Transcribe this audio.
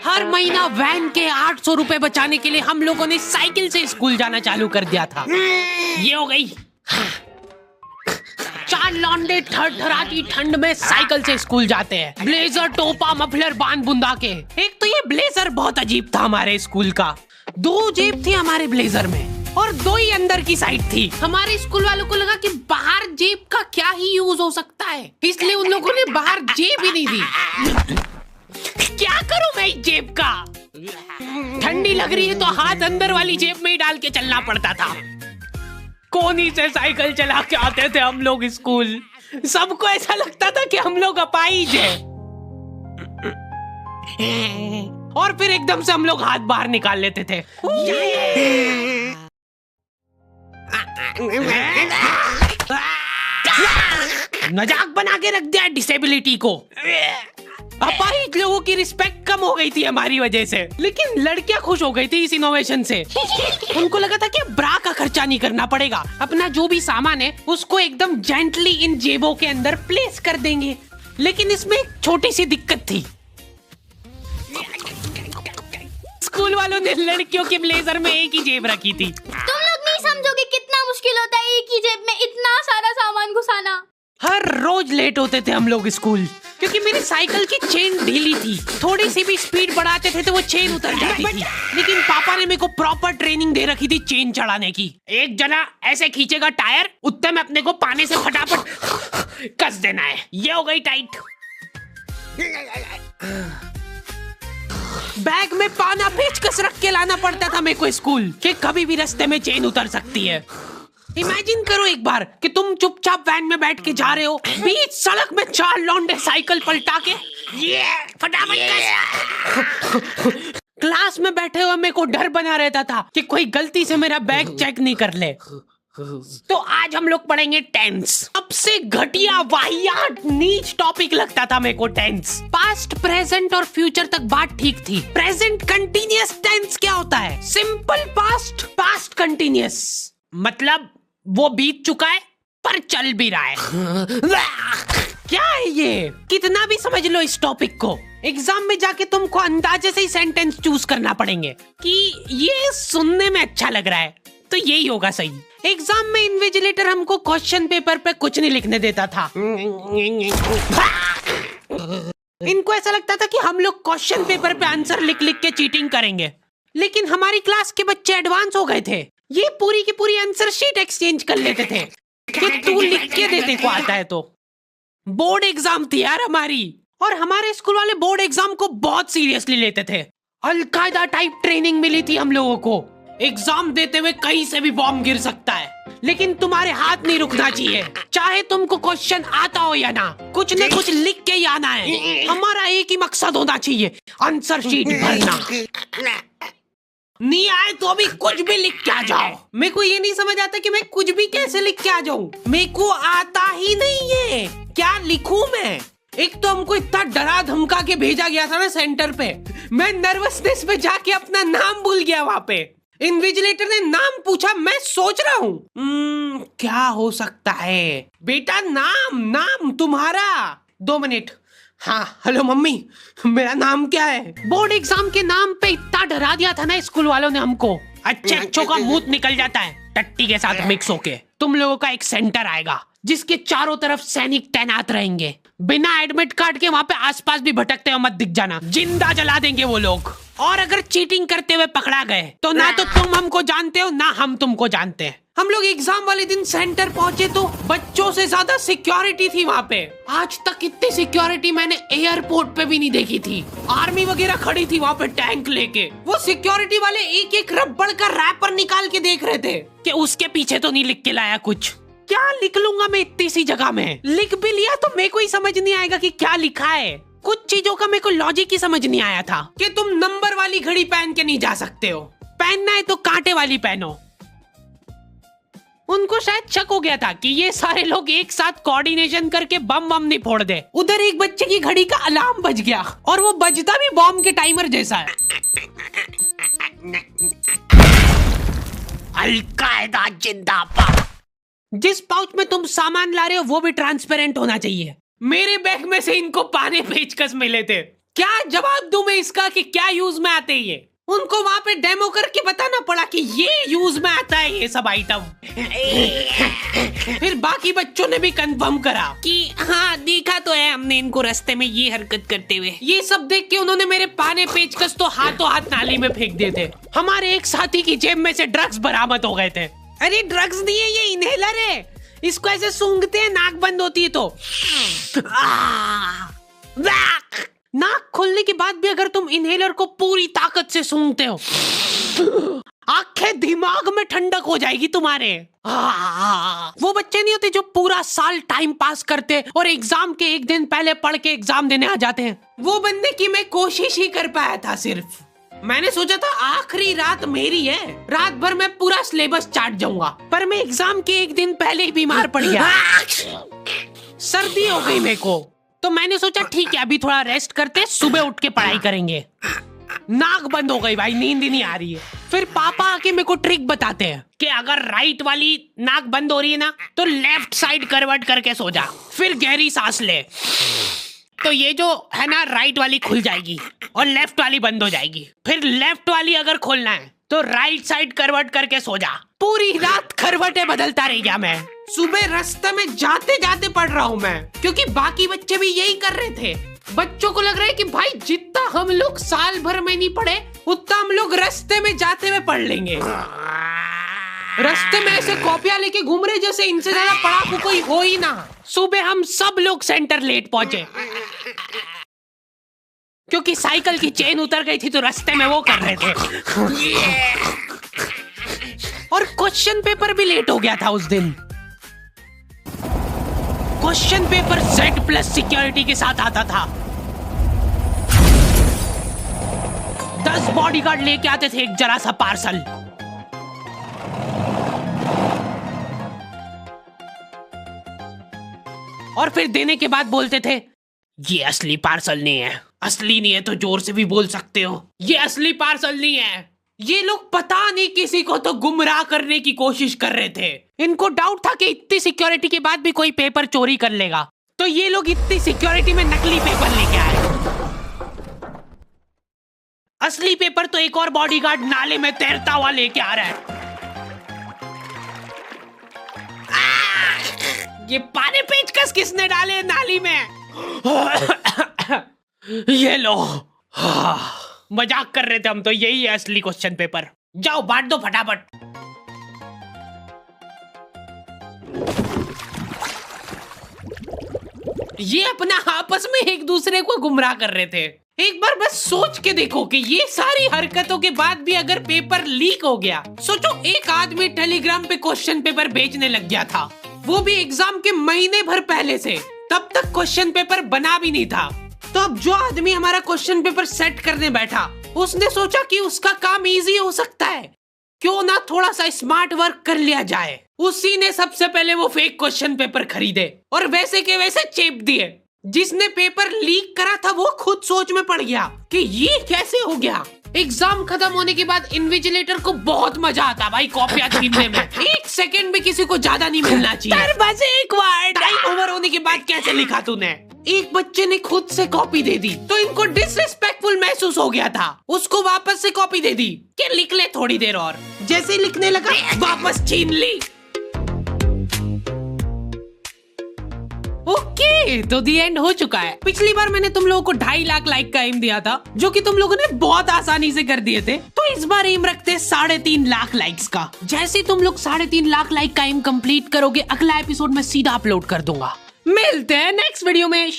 हर महीना वैन के 800 रुपए बचाने के लिए हम लोगों ने साइकिल से स्कूल जाना चालू कर दिया था। ये हो गई। 4 लौंडे थरथराती ठंड में साइकिल से स्कूल जाते हैं, ब्लेजर, टोपा, मफलर बांध बुंदा के। एक तो ये ब्लेजर बहुत अजीब था हमारे स्कूल का। 2 जेब थी हमारे ब्लेजर में और 2 ही अंदर की साइड थी। हमारे स्कूल वालों को लगा कि बाहर जेब का क्या ही यूज हो सकता है, इसलिए उन लोगों ने बाहर जेब ही नहीं दी। क्या करूं मैं इस जेब का? ठंडी लग रही है तो हाथ अंदर वाली जेब में ही डाल के चलना पड़ता था। कोनी से साइकिल चला के आते थे हम लोग स्कूल। सबको ऐसा लगता था कि हम लोग अपाहिज हैं। और फिर एकदम से हम लोग हाथ बाहर निकाल लेते थे। मजाक बना के रख दिया डिसेबिलिटी को। अपाहिज लोगों की रिस्पेक्ट कम हो गई थी हमारी वजह से, लेकिन लड़कियां खुश हो गई थी इस इनोवेशन से। उनको लगा था कि ब्रा का खर्चा नहीं करना पड़ेगा, अपना जो भी सामान है उसको एकदम जेंटली इन जेबों के अंदर प्लेस कर देंगे। लेकिन इसमें एक छोटी सी दिक्कत थी। स्कूल वालों ने लड़कियों के ब्लेजर में एक ही जेब रखी थी। तुम लोग नहीं समझोगे कितना मुश्किल होता है एक ही जेब में इतना सारा सामान घुसाना। हर रोज लेट होते थे हम लोग स्कूल, क्योंकि मेरी साइकिल की चेन ढीली थी। थोड़ी सी भी स्पीड बढ़ाते थे तो वो चेन उतर जाती थी। लेकिन पापा ने मेरे को प्रॉपर ट्रेनिंग दे रखी थी चेन चढ़ाने की। एक जना ऐसे खींचेगा टायर, उतने में अपने को पानी से फटाफट कस देना है। ये हो गई टाइट। बैग में पाना पेचकस रख के लाना पड़ता था मेरे को स्कूल, कि कभी भी रास्ते में चेन उतर सकती है। इमेजिन करो एक बार कि तुम चुपचाप वैन में बैठ के जा रहे हो, बीच सड़क में 4 लौंडे साइकिल पलटा के ये फटाफट क्लास में बैठे हुए मेरे को डर बना रहता था कि कोई गलती से मेरा बैग चेक नहीं कर ले। तो आज हम लोग पढ़ेंगे टेंस। सबसे घटिया, वाहियात, नीच टॉपिक लगता था मेरे को टेंस। पास्ट, प्रेजेंट और फ्यूचर तक बात ठीक थी। प्रेजेंट कंटिन्यूअस टेंस क्या होता है? सिंपल पास्ट, पास्ट कंटिन्यूअस, मतलब वो बीत चुका है पर चल भी रहा है। क्या है ये? कितना भी समझ लो इस टॉपिक को, एग्जाम में जाके तुमको अंदाजे से ही सेंटेंस चूज करना पड़ेंगे कि ये सुनने में अच्छा लग रहा है तो यही होगा सही। एग्जाम में इन्विजिलेटर हमको क्वेश्चन पेपर पे कुछ नहीं लिखने देता था। इनको ऐसा लगता था कि हम लोग क्वेश्चन पेपर पे आंसर लिख लिख के चीटिंग करेंगे। लेकिन हमारी क्लास के बच्चे एडवांस हो गए थे, ये पूरी की पूरी आंसर शीट एक्सचेंज कर लेते थे कि तू लिख के दे, को आता है तो। बोर्ड एग्जाम थी यार हमारी, और हमारे स्कूल वाले बोर्ड एग्जाम को बहुत सीरियसली लेते थे। अलकायदा टाइप ट्रेनिंग मिली थी हम लोगों को। एग्जाम देते हुए कहीं से भी बॉम्ब गिर सकता है, लेकिन तुम्हारे हाथ नहीं रुकना चाहिए, चाहे तुमको क्वेश्चन आता हो या ना, कुछ न कुछ लिख के ही आना है। हमारा एक ही मकसद होना चाहिए, आंसर शीट भरना। नहीं आए तो अभी कुछ भी लिख के आ जाओ। मेरे को ये नहीं समझ आता कि मैं कुछ भी कैसे लिख के आ जाऊं, मेरे को आता ही नहीं है, क्या लिखूं मैं? एक तो हमको इतना डरा धमका के भेजा गया था ना सेंटर पे, मैं नर्वसनेस में जाके अपना नाम भूल गया वहां पे। इन्विजिलेटर ने नाम पूछा, मैं सोच रहा हूँ क्या हो सकता है। बेटा नाम तुम्हारा। 2 मिनट। हाँ हेलो मम्मी, मेरा नाम क्या है? बोर्ड एग्जाम के नाम पे इतना डरा दिया था ना स्कूल वालों ने हमको, अच्छों का मुंह निकल जाता है टट्टी के साथ मिक्स होके। तुम लोगों का एक सेंटर आएगा जिसके चारों तरफ सैनिक तैनात रहेंगे। बिना एडमिट कार्ड के वहाँ पे आसपास भी भटकते हुए मत दिख जाना, जिंदा जला देंगे वो लोग। और अगर चीटिंग करते हुए पकड़ा गए तो ना तो तुम हमको जानते हो ना हम तुमको जानते हैं। हम लोग एग्जाम वाले दिन सेंटर पहुंचे तो बच्चों से ज्यादा सिक्योरिटी थी वहाँ पे। आज तक इतनी सिक्योरिटी मैंने एयरपोर्ट पे भी नहीं देखी थी। आर्मी वगैरह खड़ी थी वहाँ पे टैंक लेके। वो सिक्योरिटी वाले एक एक रबड़ का रैपर निकाल के देख रहे थे कि उसके पीछे तो नहीं लिख के लाया कुछ। क्या लिख लूंगा मैं इतनी सी जगह में? लिख भी लिया तो मेरे को ही समझ नहीं आएगा कि क्या लिखा है। कुछ चीजों का मेरे को लॉजिक ही समझ नहीं आया था कि तुम नंबर वाली घड़ी पहन के नहीं जा सकते हो, पहनना है तो कांटे वाली पहनो। उनको शायद शक हो गया था कि ये सारे लोग एक साथ कोऑर्डिनेशन करके बम नहीं फोड़ दे। उधर एक बच्चे की घड़ी का अलार्म बज गया और वो बजता भी बॉम्ब के टाइमर जैसा है। अलकायदा जिंदाबाद। जिस पाउच में तुम सामान ला रहे हो वो भी ट्रांसपेरेंट होना चाहिए। मेरे बैग में से इनको पाने पेचकस मिले थे, क्या जवाब दूं मैं इसका कि क्या यूज में आते हैं ये? उनको वहाँ पे डेमो करके बताना पड़ा कि ये यूज में आता है ये सब आइटम। फिर बाकी बच्चों ने भी कंफर्म करा कि हाँ देखा तो है हमने इनको रास्ते में ये हरकत करते हुए। ये सब देख के उन्होंने मेरे पाने पेचकस तो हाथों हाथ नाली में फेंक दिए थे। हमारे एक साथी की जेब में से ड्रग्स बरामद हो गए थे। अरे ड्रग्स नहीं है, ये इनहेलर है। इसको ऐसे सूंघते हैं, नाक बंद होती है तो नाक खोलने के बाद भी अगर तुम इनहेलर को पूरी ताकत से सूंघते हो, आंखें दिमाग में ठंडक हो जाएगी तुम्हारे। वो बच्चे नहीं होते जो पूरा साल टाइम पास करते और एग्जाम के एक दिन पहले पढ़ के एग्जाम देने आ जाते हैं। वो बनने की मैं कोशिश ही कर पाया था। सिर्फ मैंने सोचा था आखिरी रात मेरी है, रात भर मैं पूरा सिलेबस चाट जाऊंगा, पर मैं एग्जाम के एक दिन पहले ही बीमार पड़ गया। सर्दी हो गई मेरे को, तो मैंने सोचा ठीक है अभी थोड़ा रेस्ट करते, सुबह उठ के पढ़ाई करेंगे। नाक बंद हो गई भाई, नींद ही नहीं आ रही है। फिर पापा आके मेरे को ट्रिक बताते हैं कि अगर राइट वाली नाक बंद हो रही है ना तो लेफ्ट साइड करवट करके सो जा, फिर गहरी सांस ले, तो ये जो है ना राइट वाली खुल जाएगी और लेफ्ट वाली बंद हो जाएगी। फिर लेफ्ट वाली अगर खोलना है तो राइट साइड करवट करके सो जा। पूरी रात करवटें बदलता रह गया मैं। सुबह रास्ते में जाते जाते पढ़ रहा हूँ मैं, क्योंकि बाकी बच्चे भी यही कर रहे थे। बच्चों को लग रहा है कि भाई जितना हम लोग साल भर में नहीं पढ़े उतना हम लोग रास्ते में जाते हुए पढ़ लेंगे। रास्ते में ऐसे कॉपियां लेके घूम रहे जैसे इनसे ज्यादा पढ़ाकू कोई हो ही ना। सुबह हम सब लोग सेंटर लेट पहुंचे क्योंकि साइकिल की चेन उतर गई थी, तो रास्ते में वो कर रहे थे। और क्वेश्चन पेपर भी लेट हो गया था उस दिन। क्वेश्चन पेपर Z+ सिक्योरिटी के साथ आता था। 10 बॉडीगार्ड लेके आते थे एक जरा सा पार्सल। और फिर देने के बाद बोलते थे ये असली पार्सल नहीं है। असली नहीं है तो जोर से भी बोल सकते हो, ये असली पार्सल नहीं है। ये लोग पता नहीं किसी को तो गुमराह करने की कोशिश कर रहे थे। इनको डाउट था कि इतनी सिक्योरिटी के बाद भी कोई पेपर चोरी कर लेगा, तो ये लोग इतनी सिक्योरिटी में नकली पेपर लेके आए। असली पेपर तो एक और बॉडीगार्ड नाले में तैरता हुआ लेके आ रहा है। ये पाने पेचकस किसने डाले नाली में? ये लो। मजाक कर रहे थे हम तो, यही है असली क्वेश्चन पेपर। जाओ बांट दो फटाफट। ये अपना आपस में एक दूसरे को गुमराह कर रहे थे। एक बार बस सोच के देखो कि ये सारी हरकतों के बाद भी अगर पेपर लीक हो गया, सोचो एक आदमी टेलीग्राम पे क्वेश्चन पेपर बेचने लग गया था, वो भी एग्जाम के महीने भर पहले से, तब तक क्वेश्चन पेपर बना भी नहीं था। तो अब जो आदमी हमारा क्वेश्चन पेपर सेट करने बैठा, उसने सोचा कि उसका काम इजी हो सकता है, क्यों ना थोड़ा सा स्मार्ट वर्क कर लिया जाए। उसी ने सबसे पहले वो फेक क्वेश्चन पेपर खरीदे और वैसे के वैसे चेप दिए। जिसने पेपर लीक करा था वो खुद सोच में पड़ गया कि ये कैसे हो गया। एग्जाम खत्म होने के बाद इन्विजिलेटर को बहुत मजा आता भाई कॉपियां छीनने में। एक सेकंड भी किसी को ज्यादा नहीं मिलना चाहिए। बस एक बार टाइम ओवर होने के बाद कैसे लिखा तूने? एक बच्चे ने खुद से कॉपी दे दी तो इनको डिसरिस्पेक्टफुल महसूस हो गया था। उसको वापस से कॉपी दे दी कि लिख ले थोड़ी देर और। जैसे ही लिखने लगा वापस छीन ली। ओके, तो दी एंड हो चुका है। पिछली बार मैंने तुम लोगों को 2.5 लाख लाइक का एम दिया था, जो कि तुम लोगों ने बहुत आसानी से कर दिए थे। तो इस बार एम रखते 3.5 लाख लाइक्स का। जैसे तुम लोग 3.5 लाख लाइक का एम कंप्लीट करोगे, अगला एपिसोड में सीधा अपलोड कर दूंगा। मिलते हैं नेक्स्ट वीडियो में।